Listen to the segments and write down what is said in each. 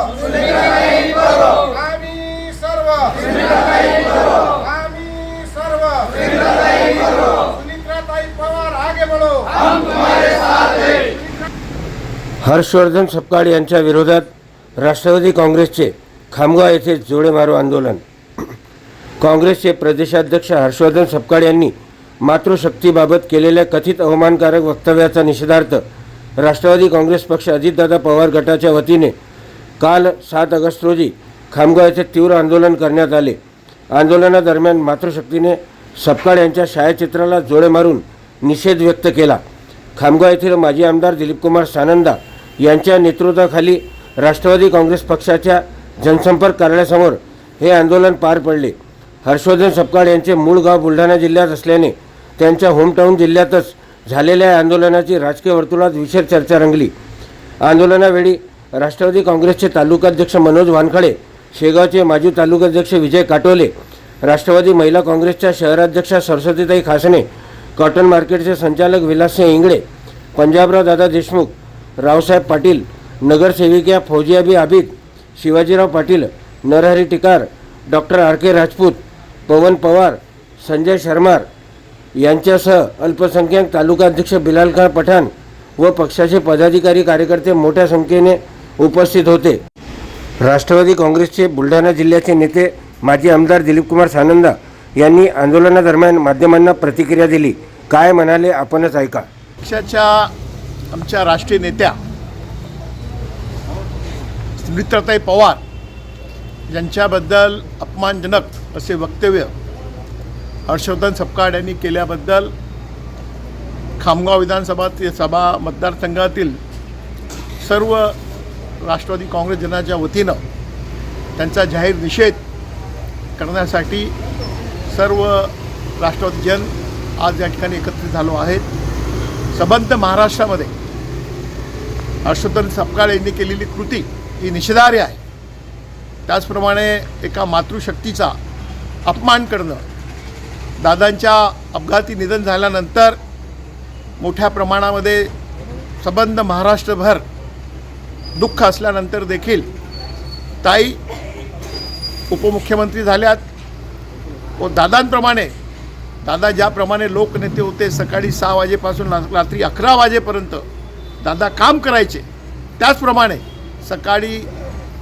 आम्ही सर्व सुनीत्राताई पवार आगे बढ़ो, हम तुम्हारे साथ हैं। हर्षवर्धन सपकाळ यांच्या विरोधात राष्ट्रवादी काँग्रेसचे खामगाव येथे जोडे मारो आंदोलन। काँग्रेसचे प्रदेशाध्यक्ष हर्षवर्धन सपकाळ यांनी मातृशक्तीबाबत केलेल्या कथित अवमानकारक वक्तव्याचा निषेधार्थ राष्ट्रवादी काँग्रेस पक्ष अजितदादा पवार गटाच्या वतीने काल 7 ऑगस्ट रोजी खामगाव येथे तीव्र आंदोलन करण्यात आले। आंदोलनादरम्यान मातृशक्तीने सपकाळ यांच्या छायाचित्राला जोडे मारून निषेध व्यक्त केला। खामगाव येथील माजी आमदार दिलीपकुमार सानंदा यांच्या नेतृत्वाखाली राष्ट्रवादी काँग्रेस पक्षाच्या जनसंपर्क कार्यालयासमोर हे आंदोलन पार पडले। हर्षवर्धन सपकाळ यांचे मूळ गाव बुलढाणा जिल्ह्यात असल्याने त्यांच्या होमटाऊन जिल्ह्यातच झालेल्या या आंदोलनाची राजकीय वर्तुळात विशेष चर्चा रंगली। आंदोलनावेळी राष्ट्रवादी काँग्रेसचे तालुकाध्यक्ष मनोज वानखडे, शेगावचे माजी तालुकाध्यक्ष विजय काटोले, राष्ट्रवादी महिला काँग्रेसच्या शहराध्यक्षा सरस्वतीताई खासने, कॉटन मार्केटचे संचालक विलाससिंह इंगळे, पंजाबराव दादा देशमुख, रावसाहेब पाटील, नगरसेविका फौजियाबी आबिद, शिवाजीराव पाटील, नरहरी टिकार, डॉक्टर RK राजपूत, पवन पवार, संजय शर्मार यांच्यासह अल्पसंख्याक तालुकाध्यक्ष बिलाल खान पठाण व पक्षाचे पदाधिकारी कार्यकर्ते मोठ्या संख्येने उपस्थित होते। राष्ट्रवादी काँग्रेसचे बुलढाणा जिल्ह्याचे नेते माजी आमदार दिलीपकुमार सानंदा यांनी आंदोलनादरम्यान माध्यमांना प्रतिक्रिया दिली। काय म्हणाले आपणच ऐका। पक्षाच्या आमच्या राष्ट्रीय नेत्या सुनीत्राताई पवार यांच्याबद्दल अपमानजनक असे वक्तव्य हर्षवर्धन सपकाळ यांनी केल्याबद्दल खामगाव विधानसभा मतदारसंघातील सर्व राष्ट्रवादी काँग्रेस जनाच्या वतीनं त्यांचा जाहीर निषेध करण्यासाठी सर्व राष्ट्रवादी जन आज या ठिकाणी एकत्रित झालो आहेत। संबंध महाराष्ट्रामध्ये हर्षवर्धन सपकाळ यांनी केलेली कृती ही निषेधार्ह आहे। त्याचप्रमाणे एका मातृशक्तीचा अपमान करणं, दादांच्या अपघाती निधन झाल्यानंतर मोठ्या प्रमाणामध्ये संबंध महाराष्ट्रभर दुःख असल्यानंतर देखील ताई उपमुख्यमंत्री झाल्यात व दादांप्रमाणे दादा ज्याप्रमाणे लोकनेते होते, सकाळी 6 वाजेपासून रात्री 11 वाजेपर्यंत दादा काम करायचे, त्याचप्रमाणे सकाळी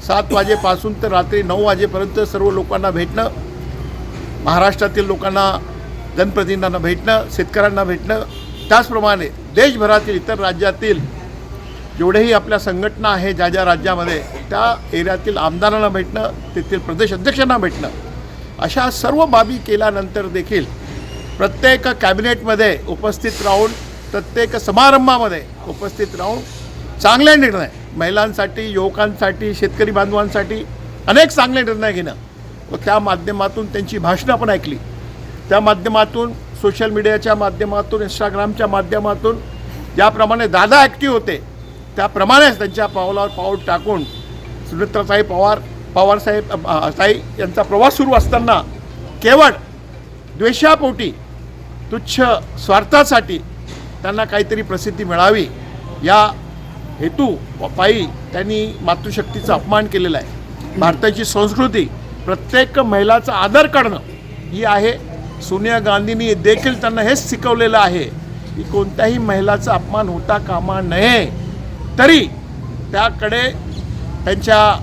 7 वाजेपासून तर रात्री 9 वाजेपर्यंत सर्व लोकांना भेटणं, महाराष्ट्रातील लोकांना, जनप्रतिनिधींना भेटणं, शेतकऱ्यांना भेटणं, त्याचप्रमाणे देशभरातील इतर राज्यातील जेवढेही आपल्या संघटना आहे ज्या ज्या राज्यामध्ये त्या एरियातील आमदारांना भेटणं, तेथील प्रदेश अध्यक्षांना भेटणं, अशा सर्व बाबी केल्यानंतर देखील प्रत्येक कॅबिनेटमध्ये उपस्थित राहून, प्रत्येक समारंभामध्ये उपस्थित राहून चांगले निर्णय महिलांसाठी, युवकांसाठी, शेतकरी बांधवांसाठी अनेक चांगले निर्णय घेणं व त्या माध्यमातून त्यांची भाषणं पण ऐकली। त्या माध्यमातून सोशल मीडियाच्या माध्यमातून, इंस्टाग्रामच्या माध्यमातून ज्याप्रमाणे दादा ॲक्टिव्ह होते त्याप्रमाणेच त्यांच्या पावलावर पाऊल टाकून सुनीत्राताई पवारसाहेब ताई यांचा प्रवास सुरू असताना केवळ द्वेषापोटी, तुच्छ स्वार्थासाठी त्यांना काहीतरी प्रसिद्धी मिळावी या हेतू पायी त्यांनी मातृशक्तीचा अपमान केलेला आहे। भारताची संस्कृती प्रत्येक महिलाचा आदर करणं ही आहे। सोनिया गांधींनी देखील त्यांना हेच शिकवलेलं आहे की कोणत्याही महिलाचा अपमान होता कामा नये। तरी त्याकडे, त्यांच्या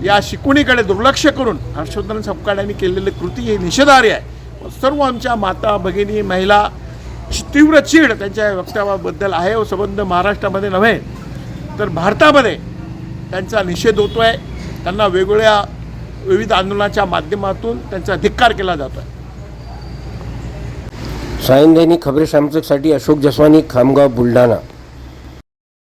या शिकवणीकडे दुर्लक्ष करून हर्षवर्धन सपकाळ यांनी केलेली कृती ही निषेधार्ह आहे। सर्व आमच्या माता भगिनी, महिला तीव्र चीड त्यांच्या वक्तव्याबद्दल आहे व संबंध महाराष्ट्रामध्ये नव्हे तर भारतामध्ये त्यांचा निषेध होतो आहे। त्यांना वेगवेगळ्या विविध आंदोलनाच्या माध्यमातून त्यांचा धिक्कार केला जातो आहे। सायन दैनिक खबरे शामचकसाठी अशोक जसवानी, खामगाव, बुलढाणा।